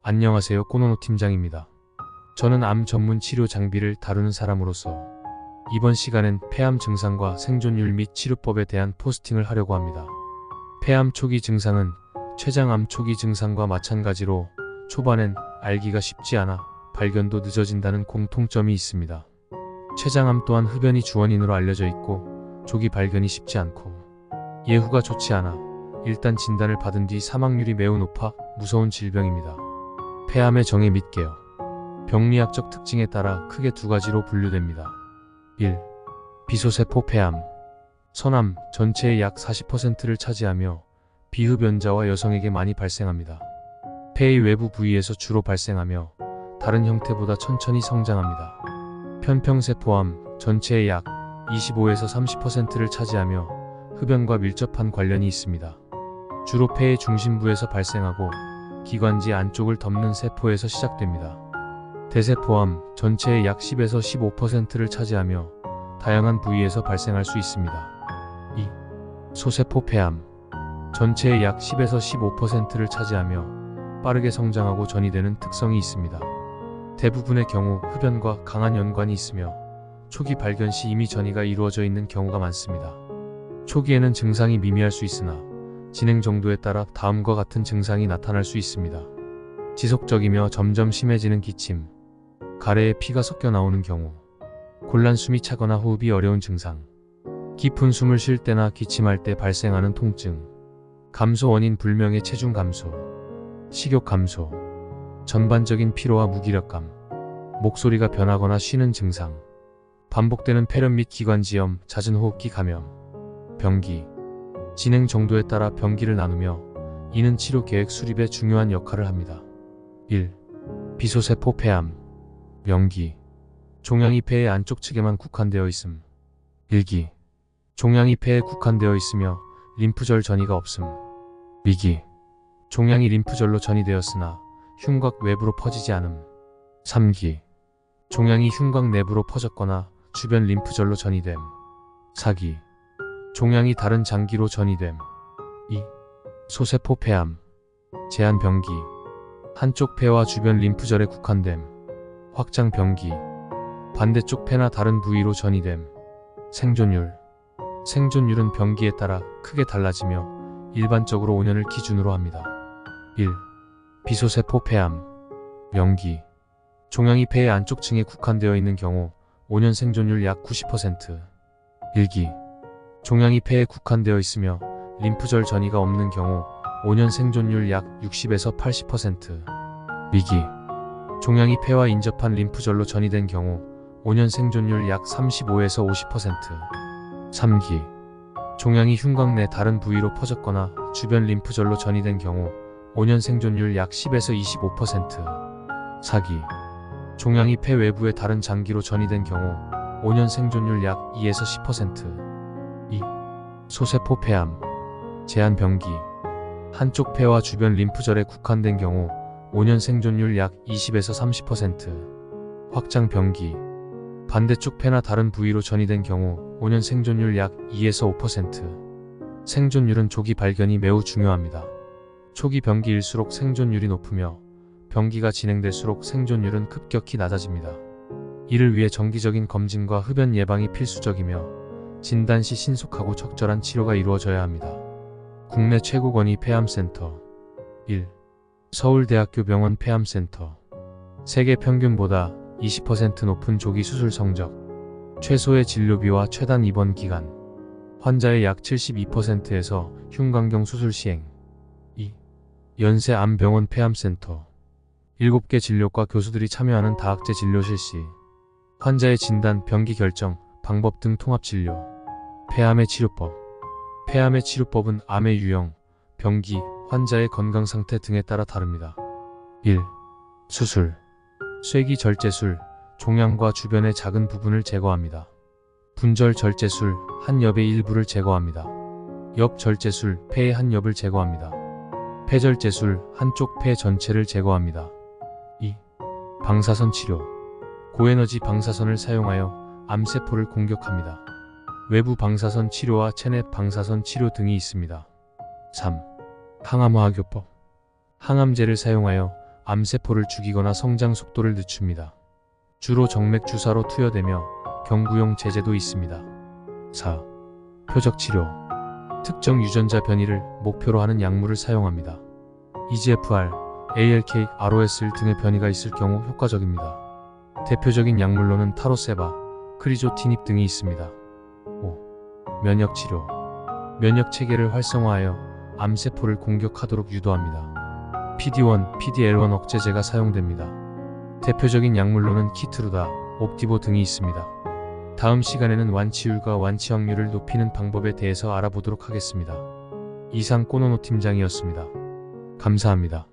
안녕하세요. 꼬노노 팀장입니다. 저는 암 전문 치료 장비를 다루는 사람으로서 이번 시간엔 폐암 증상과 생존율 및 치료법에 대한 포스팅을 하려고 합니다. 폐암 초기 증상은 췌장암 초기 증상과 마찬가지로 초반엔 알기가 쉽지 않아 발견도 늦어진다는 공통점이 있습니다. 췌장암 또한 흡연이 주원인으로 알려져 있고 조기 발견이 쉽지 않고 예후가 좋지 않아 일단 진단을 받은 뒤 사망률이 매우 높아 무서운 질병입니다. 폐암의 정의 및 개요. 병리학적 특징에 따라 크게 두 가지로 분류됩니다. 1. 비소세포 폐암. 선암 전체의 약 40%를 차지하며 비흡연자와 여성에게 많이 발생합니다. 폐의 외부 부위에서 주로 발생하며 다른 형태보다 천천히 성장합니다. 편평세포암 전체의 약 25에서 30%를 차지하며 흡연과 밀접한 관련이 있습니다. 주로 폐의 중심부에서 발생하고 기관지 안쪽을 덮는 세포에서 시작됩니다. 대세포암 전체의 약 10에서 15%를 차지하며 다양한 부위에서 발생할 수 있습니다. 2. 소세포 폐암 전체의 약 10에서 15%를 차지하며 빠르게 성장하고 전이되는 특성이 있습니다. 대부분의 경우 흡연과 강한 연관이 있으며 초기 발견 시 이미 전이가 이루어져 있는 경우가 많습니다. 초기에는 증상이 미미할 수 있으나 진행 정도에 따라 다음과 같은 증상이 나타날 수 있습니다. 지속적이며 점점 심해지는 기침, 가래에 피가 섞여 나오는 경우, 곤란 숨이 차거나 호흡이 어려운 증상, 깊은 숨을 쉴 때나 기침할 때 발생하는 통증, 감소 원인 불명의 체중 감소, 식욕 감소, 전반적인 피로와 무기력감, 목소리가 변하거나 쉬는 증상, 반복되는 폐렴 및 기관지염, 잦은 호흡기 감염, 병기, 진행 정도에 따라 병기를 나누며 이는 치료 계획 수립에 중요한 역할을 합니다. 1. 비소세포 폐암. 명기. 종양이 폐의 안쪽 측에만 국한되어 있음. 일기. 종양이 폐에 국한되어 있으며 림프절 전이가 없음. 위기. 종양이 림프절로 전이되었으나 흉곽 외부로 퍼지지 않음. 3기. 종양이 흉곽 내부로 퍼졌거나 주변 림프절로 전이됨. 4기. 종양이 다른 장기로 전이됨. 2. 소세포 폐암. 제한 병기. 한쪽 폐와 주변 림프절에 국한됨. 확장 병기. 반대쪽 폐나 다른 부위로 전이됨. 생존율. 생존율은 병기에 따라 크게 달라지며 일반적으로 5년을 기준으로 합니다. 1. 비소세포 폐암. 명기. 종양이 폐의 안쪽층에 국한되어 있는 경우 5년 생존율 약 90%. 일기. 종양이 폐에 국한되어 있으며 림프절 전이가 없는 경우 5년 생존율 약 60에서 80%. 위기. 종양이 폐와 인접한 림프절로 전이된 경우 5년 생존율 약 35에서 50%. 3기. 종양이 흉곽 내 다른 부위로 퍼졌거나 주변 림프절로 전이된 경우 5년 생존율 약 10에서 25%. 4기. 종양이 폐 외부의 다른 장기로 전이된 경우 5년 생존율 약 2에서 10%. 2. 소세포 폐암. 제한 병기. 한쪽 폐와 주변 림프절에 국한된 경우 5년 생존율 약 20에서 30%. 확장 병기. 반대쪽 폐나 다른 부위로 전이된 경우 5년 생존율 약 2에서 5%. 생존율은 조기 발견이 매우 중요합니다. 초기 병기일수록 생존율이 높으며 병기가 진행될수록 생존율은 급격히 낮아집니다. 이를 위해 정기적인 검진과 흡연 예방이 필수적이며 진단 시 신속하고 적절한 치료가 이루어져야 합니다. 국내 최고 권위 폐암센터. 1. 서울대학교 병원 폐암센터. 세계 평균보다 20% 높은 조기 수술 성적, 최소의 진료비와 최단 입원 기간, 환자의 약 72%에서 흉곽경 수술 시행. 2. 연세암병원 폐암센터. 7개 진료과 교수들이 참여하는 다학제 진료 실시, 환자의 진단, 병기 결정, 방법 등 통합진료. 폐암의 치료법. 폐암의 치료법은 암의 유형, 병기, 환자의 건강상태 등에 따라 다릅니다. 1. 수술. 쇄기 절제술, 종양과 주변의 작은 부분을 제거합니다. 분절 절제술, 한 엽의 일부를 제거합니다. 엽 절제술, 폐의 한 엽을 제거합니다. 폐절제술, 한쪽 폐 전체를 제거합니다. 2. 방사선 치료. 고에너지 방사선을 사용하여 암세포를 공격합니다. 외부 방사선 치료와 체내 방사선 치료 등이 있습니다. 3. 항암화학요법. 항암제를 사용하여 암세포를 죽이거나 성장 속도를 늦춥니다. 주로 정맥 주사로 투여되며 경구용 제제도 있습니다. 4. 표적 치료. 특정 유전자 변이를 목표로 하는 약물을 사용합니다. EGFR, ALK, ROS1 등의 변이가 있을 경우 효과적입니다. 대표적인 약물로는 타로세바, 크리조티닙 등이 있습니다. 5. 면역 치료. 면역 체계를 활성화하여 암세포를 공격하도록 유도합니다. PD-1, PD-L1 억제제가 사용됩니다. 대표적인 약물로는 키트루다, 옵디보 등이 있습니다. 다음 시간에는 완치율과 완치 확률을 높이는 방법에 대해서 알아보도록 하겠습니다. 이상 꼬노노 팀장이었습니다. 감사합니다.